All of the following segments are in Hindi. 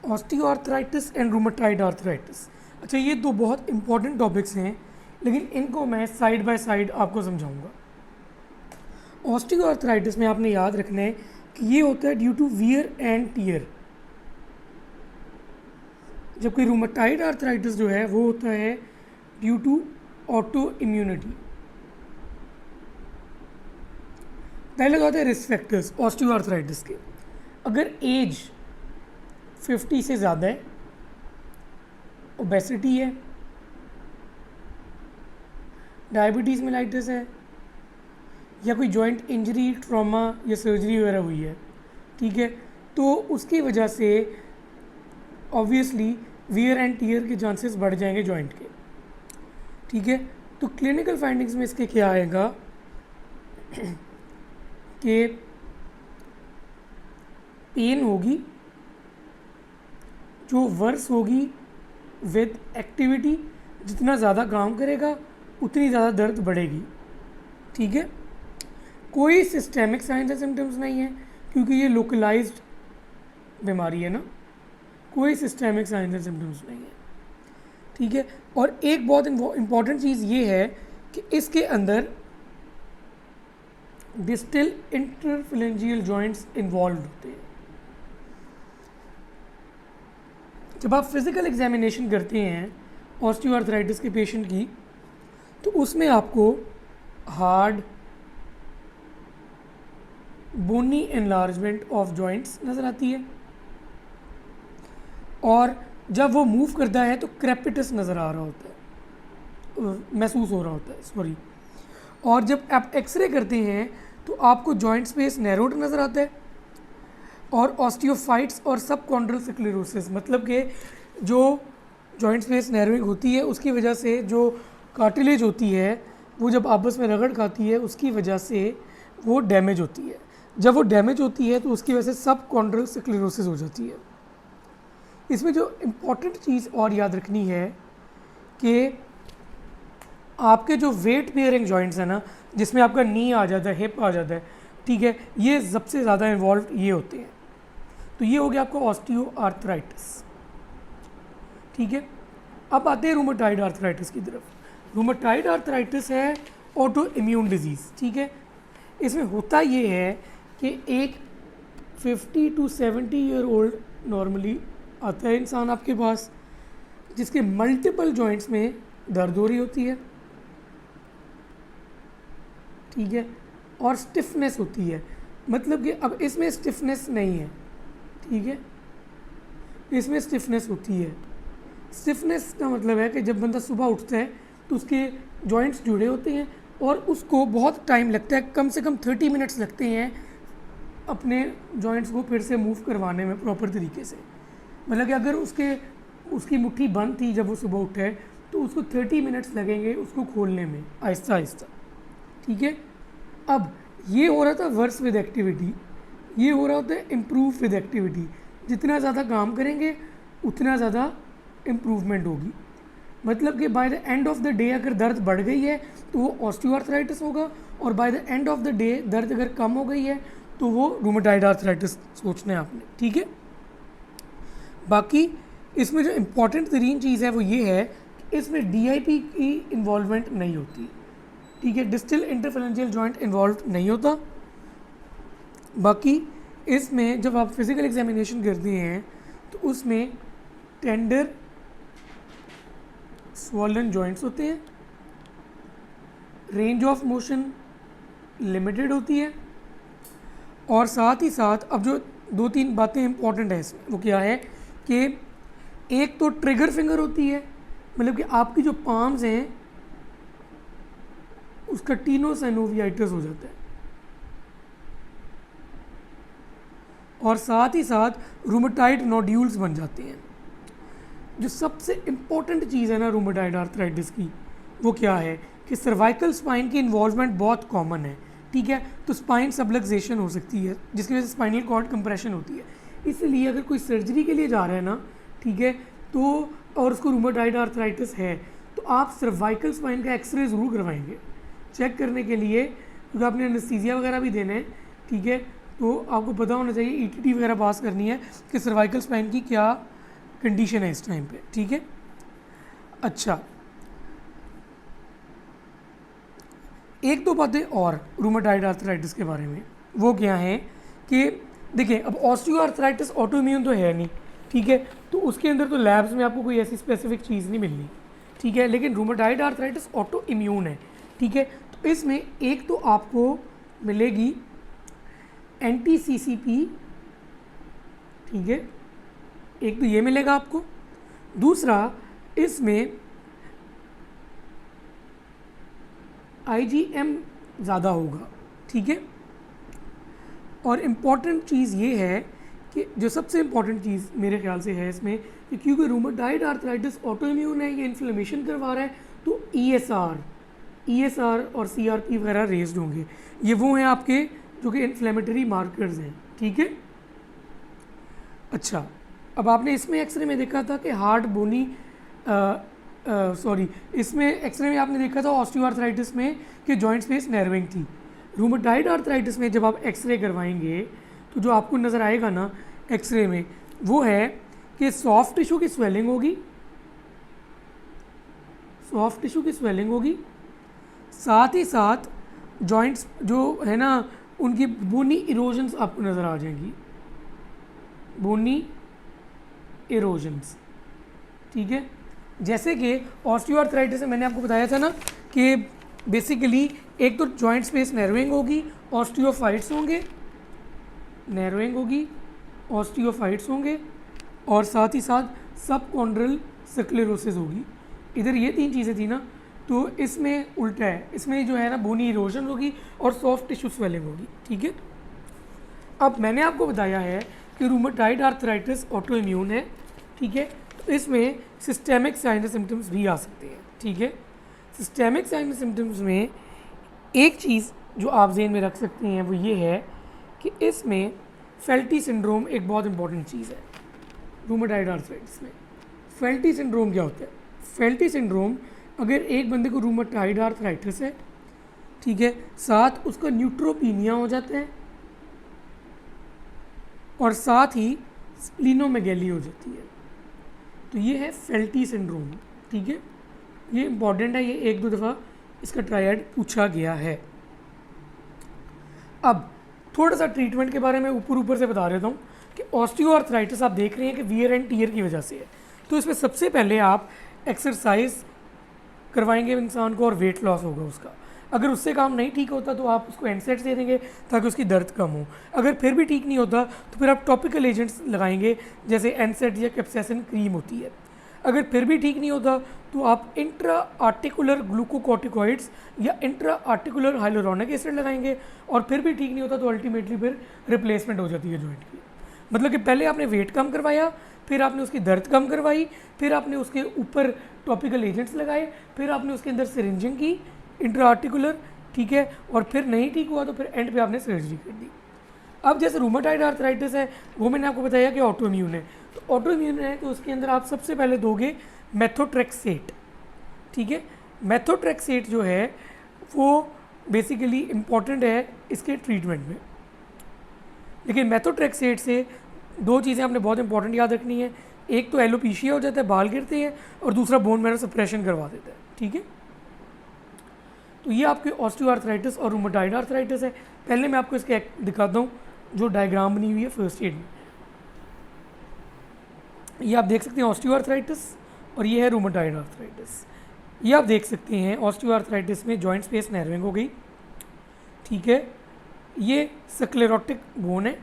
Osteoarthritis and rheumatoid arthritis. अच्छा, ये दो बहुत इंपॉर्टेंट टॉपिक्स हैं, लेकिन इनको मैं साइड बाय साइड आपको समझाऊंगा। ऑस्टियोआर्थराइटिस में आपने याद रखना है कि ये होता है due to wear and tear, जबकि रूमेटॉइड आर्थराइटिस जो है वो होता है ड्यू टू ऑटो इम्यूनिटी। पहले तो आते हैं रिस्क फैक्टर्स ऑस्टियोआर्थराइटिस के। अगर एज 50 से ज़्यादा है, ओबेसिटी है, डायबिटीज़ मेलाइटिस है, या कोई जॉइंट इंजरी, ट्रॉमा या सर्जरी वगैरह हुई है, ठीक है, तो उसकी वजह से ऑब्वियसली वियर एंड टियर के चांसेस बढ़ जाएंगे जॉइंट के, ठीक है। तो क्लिनिकल फाइंडिंग्स में इसके क्या आएगा कि पेन होगी जो वर्स होगी विद एक्टिविटी, जितना ज़्यादा काम करेगा उतनी ज़्यादा दर्द बढ़ेगी, ठीक है। कोई सिस्टेमिक साइंस एंड सिम्टम्स नहीं है क्योंकि ये लोकलाइज्ड बीमारी है ना, कोई सिस्टेमिक साइंस एंड सिम्टम्स नहीं है, ठीक है। और एक बहुत इम्पॉर्टेंट चीज़ ये है कि इसके अंदर डिस्टल इंटरफेरेंजियल जॉइंट्स इन्वॉल्व होते हैं। जब आप फिज़िकल एग्जामिनेशन करते हैं ऑस्टियोआर्थराइटिस के पेशेंट की, तो उसमें आपको hard bony enlargement of joints नज़र आती है, और जब वो मूव करता है तो क्रेपिटस नज़र आ रहा होता है, महसूस हो रहा होता है, सॉरी। और जब आप एक्सरे करते हैं तो आपको जॉइंट स्पेस नैरोड नज़र आता है, और ऑस्टियोफाइट्स और सबकॉन्ड्रल स्क्लेरोसिस, मतलब कि जो जॉइंट स्पेस नैरोइंग होती है उसकी वजह से जो कार्टिलेज होती है वो जब आपस में रगड़ खाती है उसकी वजह से वो डैमेज होती है। जब वो डैमेज होती है तो उसकी वजह से सबकॉन्ड्रल स्क्लेरोसिस हो जाती है। इसमें जो इम्पॉर्टेंट चीज़ और याद रखनी है कि आपके जो वेट बेयरिंग जॉइंट्स हैं ना, जिसमें आपका नी आ जाता है, हिप आ जाता है, ठीक है, ये सबसे ज़्यादा इन्वॉल्व ये होते हैं। तो ये हो गया आपका ऑस्टियोआर्थराइटिस, ठीक है। अब आते हैं रूमेटॉइड आर्थराइटिस की तरफ। रूमेटॉइड आर्थराइटिस है ऑटो इम्यून डिजीज़, ठीक है। इसमें होता ये है कि एक 50 to 70 ईयर ओल्ड नॉर्मली आता है इंसान आपके पास, जिसके मल्टीपल जॉइंट्स में दर्द हो रही होती है, ठीक है, और स्टिफनेस होती है। मतलब कि अब इसमें स्टिफनेस नहीं है, ठीक है, इसमें स्टिफनेस होती है। स्टिफनेस का मतलब है कि जब बंदा सुबह उठता है तो उसके जॉइंट्स जुड़े होते हैं और उसको बहुत टाइम लगता है, कम से कम 30 मिनट्स लगते हैं अपने जॉइंट्स को फिर से मूव करवाने में प्रॉपर तरीके से। मतलब कि अगर उसकी मुट्ठी बंद थी जब वो सुबह उठा है तो उसको 30 मिनट्स लगेंगे उसको खोलने में आहिस्ता आहिस्ता, ठीक है। अब ये हो रहा था वर्स विद एक्टिविटी, ये हो रहा होता है इम्प्रूव विद एक्टिविटी। जितना ज़्यादा काम करेंगे उतना ज़्यादा इम्प्रूवमेंट होगी। मतलब कि by the end of the day अगर दर्द बढ़ गई है तो वो ऑस्टियोआर्थराइटिस होगा, और by the end of the day दर्द अगर कम हो गई है तो वो रूमेटॉइड आर्थराइटिस सोचना है आपने, ठीक है। बाकी इसमें जो इम्पॉर्टेंट तरीन चीज़ है वो ये है कि इसमें DIP की इन्वॉल्वमेंट नहीं होती, ठीक है, डिस्टल इंटरफेरेंजियल जॉइंट इन्वॉल्व नहीं होता। बाकी इसमें जब आप फिज़िकल एग्जामिनेशन करते हैं तो उसमें टेंडर स्वॉलन जॉइंट्स होते हैं, रेंज ऑफ मोशन लिमिटेड होती है, और साथ ही साथ अब जो 2-3 बातें इंपॉर्टेंट है इसमें वो क्या है कि एक तो ट्रिगर फिंगर होती है, मतलब कि आपकी जो पाम्स हैं उसका टीनोसाइनोवियाइटिस हो जाता है, और साथ ही साथ रूमेटॉइड नोड्यूल्स बन जाते हैं। जो सबसे इम्पोर्टेंट चीज़ है ना रूमेटॉइड आर्थराइटिस की वो क्या है कि सर्वाइकल स्पाइन की इन्वॉल्वमेंट बहुत कॉमन है, ठीक है। तो स्पाइन सबलक्सेशन हो सकती है जिसकी वजह से स्पाइनल कॉर्ड कंप्रेशन होती है। इसलिए अगर कोई सर्जरी के लिए जा रहा है ना, ठीक है, तो और उसको रूमेटॉइड आर्थराइटिस है तो आप सर्वाइकल स्पाइन का एक्सरे ज़रूर करवाएंगे चेक करने के लिए, क्योंकि आपने एनेस्थीसिया वगैरह भी देना है, ठीक है। तो आपको पता होना चाहिए ईटीटी वगैरह पास करनी है कि सर्वाइकल स्पाइन की क्या कंडीशन है इस टाइम पे, ठीक है। अच्छा, एक दो बातें और रूमेटॉइड आर्थराइटिस के बारे में, वो क्या है कि देखिए अब ऑस्टियोआर्थराइटिस ऑटो इम्यून तो है नहीं, ठीक है, तो उसके अंदर तो लैब्स में आपको कोई ऐसी स्पेसिफिक चीज़ नहीं मिलनी, ठीक है, लेकिन रूमेटॉइड आर्थराइटिस ऑटो इम्यून है, ठीक है। तो इसमें एक तो आपको मिलेगी एंटी सीसीपी, ठीक है, एक तो ये मिलेगा आपको, दूसरा इसमें IgM ज़्यादा होगा, ठीक है। और इम्पॉर्टेंट चीज़ ये है कि जो सबसे इम्पॉर्टेंट चीज़ मेरे ख्याल से है इसमें कि क्योंकि रूमेटॉइड आर्थराइटिस ऑटो इम्यून है, ये इन्फ्लेमेशन करवा रहा है, तो ESR और CRP वगैरह रेज्ड होंगे। ये वो हैं आपके जो कि इन्फ्लेमेटरी मार्कर्स हैं, ठीक है। अच्छा, अब आपने इसमें एक्सरे में देखा था कि हार्ड बोनी इसमें एक्सरे में आपने देखा था ऑस्टियोआर्थराइटिस में कि जॉइंट स्पेस नैरोइंग थी। रूमेटॉइड आर्थराइटिस में जब आप एक्सरे करवाएंगे तो जो आपको नज़र आएगा ना एक्सरे में, वो है कि सॉफ्ट टिश्यू की स्वेलिंग होगी, सॉफ्ट टिश्यू की स्वेलिंग होगी, साथ ही साथ जॉइंट्स जो है ना उनकी बोनी इरोजन्स आपको नज़र आ जाएंगी, बोनी इरोजन्स, ठीक है। जैसे कि ऑस्टियोआर्थराइटिस में मैंने आपको बताया था ना कि बेसिकली एक तो जॉइंट स्पेस नैरोइंग होगी, ऑस्टियोफाइट्स होंगे, नैरोइंग होगी, ऑस्टियोफाइट्स होंगे, और साथ ही साथ सबकॉन्ड्रल स्क्लेरोसिस होगी। इधर ये तीन चीज़ें थी ना, तो इसमें उल्टा है, इसमें जो है ना बोनी इरोजन होगी और सॉफ्ट टिश्यू स्वेलिंग होगी, ठीक है। अब मैंने आपको बताया है कि रूमेटॉइड आर्थराइटिस ऑटो इम्यून है, ठीक है, तो इसमें सिस्टेमिक साइन सिम्टम्स भी आ सकते हैं, ठीक है। सिस्टेमिक साइन सिम्टम्स में एक चीज़ जो आप ज़हन में रख सकते हैं वो ये है कि इसमें फेल्टी सिंड्रोम एक बहुत इंपॉर्टेंट चीज़ है रूमेटॉइड आर्थराइटिस में। फेल्टी सिंड्रोम क्या होता है? फेल्टी सिंड्रोम, अगर एक बंदे को रूमेटॉइड आर्थराइटिस है, ठीक है, साथ उसका न्यूट्रोपीनिया हो जाता है और साथ ही स्प्लीनोमेगेली हो जाती है, तो ये है फेल्टी सिंड्रोम, ठीक है। ये इंपॉर्टेंट है, ये एक दो दफ़ा इसका ट्रायड पूछा गया है। अब थोड़ा सा ट्रीटमेंट के बारे में ऊपर से बता देता हूँ कि ऑस्टियोआर्थराइटिस आप देख रहे हैं कि वियर एंड टीयर की वजह से है, तो इसमें सबसे पहले आप एक्सरसाइज करवाएंगे इंसान को और वेट लॉस होगा उसका। अगर उससे काम नहीं ठीक होता तो आप उसको एनसेट्स दे देंगे ताकि उसकी दर्द कम हो। अगर फिर भी ठीक नहीं होता तो फिर आप टॉपिकल एजेंट्स लगाएंगे जैसे एनसेट या कैप्साइसिन क्रीम होती है। अगर फिर भी ठीक नहीं होता तो आप इंट्रा आर्टिकुलर ग्लूकोकॉर्टिकॉइड्स या इंट्रा आर्टिकुलर हाइलोरोनिक एसिड लगाएंगे, और फिर भी ठीक नहीं होता तो अल्टीमेटली फिर रिप्लेसमेंट हो जाती है जॉइंट की। मतलब कि पहले आपने वेट कम करवाया, फिर आपने उसकी दर्द कम करवाई, फिर आपने उसके ऊपर टॉपिकल एजेंट्स लगाए, फिर आपने उसके अंदर सिरिंजिंग की इंट्रा आर्टिकुलर, ठीक है, और फिर नहीं ठीक हुआ तो फिर एंड पे आपने सर्जरी कर दी। अब जैसे रूमेटॉइड आर्थराइटिस है वो मैंने आपको बताया कि ऑटो इम्यून है, तो ऑटो इम्यून है तो उसके अंदर आप सबसे पहले दोगे मेथोट्रेक्सेट, ठीक है। मेथोट्रेक्सेट जो है वो बेसिकली इम्पॉर्टेंट है इसके ट्रीटमेंट में, लेकिन मेथोट्रेक्सेट से दो चीज़ें आपने बहुत इंपॉर्टेंट याद रखनी है, एक तो एलोपीशिया हो जाता है, बाल गिरते हैं, और दूसरा बोन मैरो सप्रेशन करवा देता है, ठीक है। तो ये आपके ऑस्टियोआर्थराइटिस और रूमेटॉइड आर्थराइटिस है। पहले मैं आपको इसके दिखाता हूँ जो डायग्राम बनी हुई है फर्स्ट एड में। ये आप देख सकते हैं ऑस्टियोआर्थराइटिस, और ये है रूमेटॉइड आर्थराइटिस। ये आप देख सकते हैं ऑस्टियोआर्थराइटिस में जॉइंट स्पेस नैरोइंग हो गई, ठीक है, ये स्क्लेरोटिक बोन है,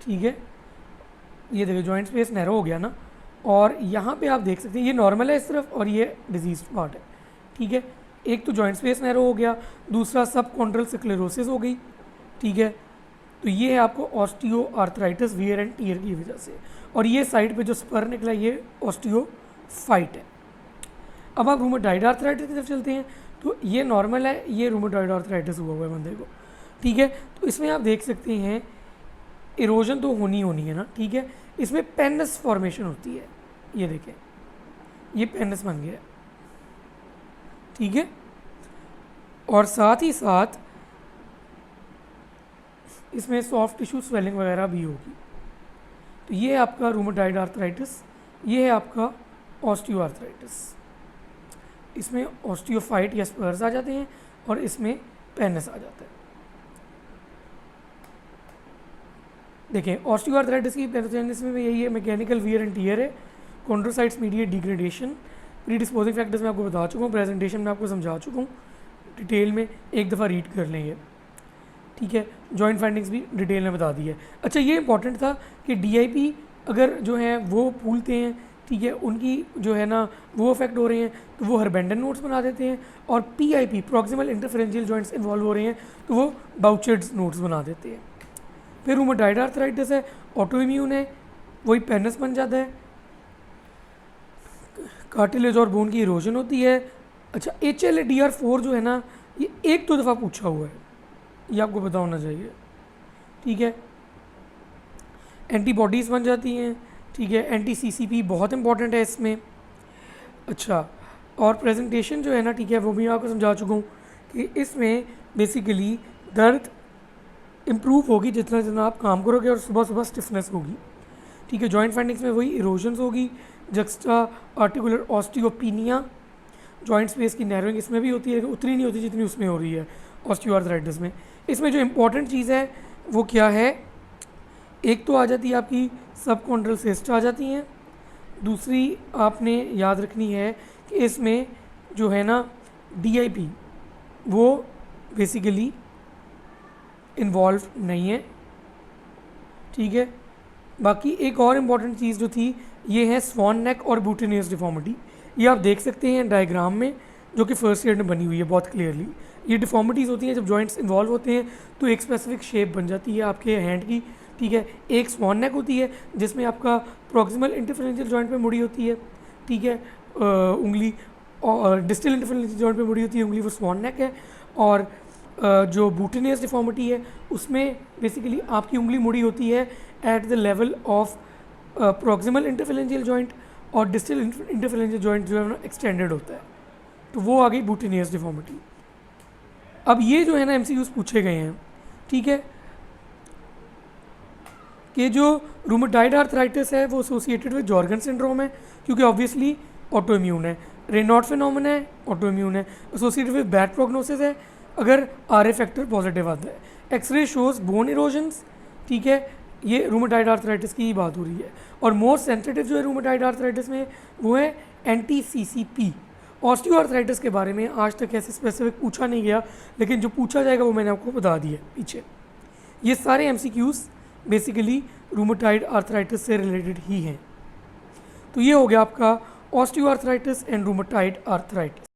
ठीक है, ये देखिए जॉइंट स्पेस नैरो हो गया ना, और यहाँ पे आप देख सकते हैं ये नॉर्मल है इस तरफ और ये डिजीज पार्ट है, ठीक है। एक तो जॉइंट स्पेस नैरो हो गया, दूसरा सबकॉन्ड्रल स्क्लेरोसिस हो गई, ठीक है। तो ये है आपको ऑस्टियोआर्थराइटिस वियर एंड टीयर की वजह से, और ये साइड पे जो स्पर निकला ये ऑस्टियोफाइट है। अब आप रूमेटॉइड आर्थराइटिस की तरफ चलते हैं, तो ये नॉर्मल है, ये रूमेटॉइड आर्थराइटिस हुआ है बंदे को, ठीक है। तो इसमें आप देख सकते हैं इरोजन तो होनी है ना, ठीक है। इसमें पेनस फॉर्मेशन होती है, ये देखें ये पेनस बन गया, ठीक है। और साथ ही साथ इसमें सॉफ्ट टिश्यू स्वेलिंग वगैरह भी होगी। तो ये है आपका रूमेटॉइड आर्थराइटिस, ये है आपका ऑस्टियो आर्थराइटिस। इसमें ऑस्टियोफाइट या स्पर्स आ जाते हैं और इसमें पेनिस आ जाता है। देखें ऑस्टियो आर्थराइटिस की पैथोजेनेसिस में यही है, मैकेनिकल वियर एंड टियर है, chondrocytes mediate degradation, pre disposing factors में आपको बता चुका हूँ, प्रेजेंटेशन में आपको समझा चुका हूँ, डिटेल में एक दफ़ा रीड कर लेंगे, ठीक है। जॉइंट फाइंडिंग्स भी डिटेल में बता दी है। अच्छा ये इंपॉर्टेंट था कि डीआईपी अगर जो है वो फूलते हैं, ठीक है, उनकी जो है ना वो अफेक्ट हो रहे हैं तो वो हर्बेंडन नोट्स बना देते हैं, और पीआईपी प्रॉक्सिमल इंटरफेरेंशियल जॉइंट्स इन्वॉल्व हो रहे हैं तो वो बाउचर्ड्स नोट्स बना देते हैं। फिर रूमेटॉइड आर्थराइटिस है, ऑटो इम्यून है, वही पेनिस बन जाता है, कार्टिलेज और बोन की इरोजन होती है। अच्छा HLA-DR4 जो है ना ये एक दो दफ़ा पूछा हुआ है, ये आपको पता होना चाहिए, ठीक है। एंटीबॉडीज़ बन जाती हैं, ठीक है, एंटी-CCP बहुत इंपॉर्टेंट है इसमें। अच्छा और प्रेजेंटेशन जो है ना, ठीक है, वो भी मैं आपको समझा चुका हूँ कि इसमें बेसिकली दर्द इम्प्रूव होगी जितना जितना आप काम करोगे, और सुबह सुबह स्टिफनेस होगी, ठीक है। जॉइंट फाइंडिंग्स में वही इरोजन्स होगी, juxta articular osteopenia, joint space की नैरोइंग इसमें भी होती है, उतनी नहीं होती जितनी उसमें हो रही है ऑस्टियोआर्थराइटिस में। इसमें जो इम्पोर्टेंट चीज़ है वो क्या है, एक तो आ जाती है आपकी सबकॉन्ड्रल सिस्ट आ जाती हैं, दूसरी आपने याद रखनी है कि इसमें जो है ना DIP वो बेसिकली इन्वॉल्व नहीं है, ठीक है। बाकी एक और इम्पॉर्टेंट चीज़ जो थी ये है स्वॉन नेक और ब्यूटेनियस डिफॉर्मिटी, ये आप देख सकते हैं डायग्राम में जो कि फर्स्ट ईयर में बनी हुई है बहुत क्लियरली। ये डिफॉर्मिटीज़ होती हैं जब जॉइंट्स इन्वॉल्व होते हैं तो एक स्पेसिफिक शेप बन जाती है आपके हैंड की, ठीक है। एक स्वॉन नेक होती है जिसमें आपका प्रॉक्सिमल इंटरफेरेंशियल जॉइंट पे मुड़ी होती है, ठीक है, उंगली, और डिस्टल इंटरफेरेंशियल जॉइंट पे मुड़ी होती है उंगली, वो स्वॉन नेक है। और जो ब्यूटेनियस डिफॉर्मिटी है उसमें बेसिकली आपकी उंगली मुड़ी होती है at the level of proximal इंटरफेरेंशियल joint, और डिस्टल इंटरफेरेंशियल जॉइंट जो है ना एक्सटेंडेड होता है, तो वो आ गई ब्यूटेनियस डिफॉर्मिटी। अब ये जो है ना MCQs पूछे गए हैं, ठीक है, कि जो रूमेटॉइड आर्थराइटिस है वो एसोसिएटेड विद जॉर्गन सिंड्रोम है क्योंकि ऑब्वियसली ऑटो इम्यून है, रेनॉल्ड फिनोमेना है, ऑटो इम्यून है, एसोसिएटेड विद बैड प्रोग्नोसिस है अगर RA फैक्टर पॉजिटिव आता है, एक्सरे शोज बोन इरोजन्स, ठीक है, ये रूमेटॉइड आर्थराइटिस की ही बात हो रही है। और मोस्ट सेंसिटिव जो है रूमेटॉइड आर्थराइटिस में वो है एंटी-CCP। ऑस्टियोआर्थराइटिस के बारे में आज तक ऐसे स्पेसिफिक पूछा नहीं गया, लेकिन जो पूछा जाएगा वो मैंने आपको बता दिया पीछे। ये सारे MCQs बेसिकली रूमेटॉइड आर्थराइटिस से रिलेटेड ही हैं। तो ये हो गया आपका ऑस्टियोआर्थराइटिस एंड रूमेटॉइड आर्थराइटिस।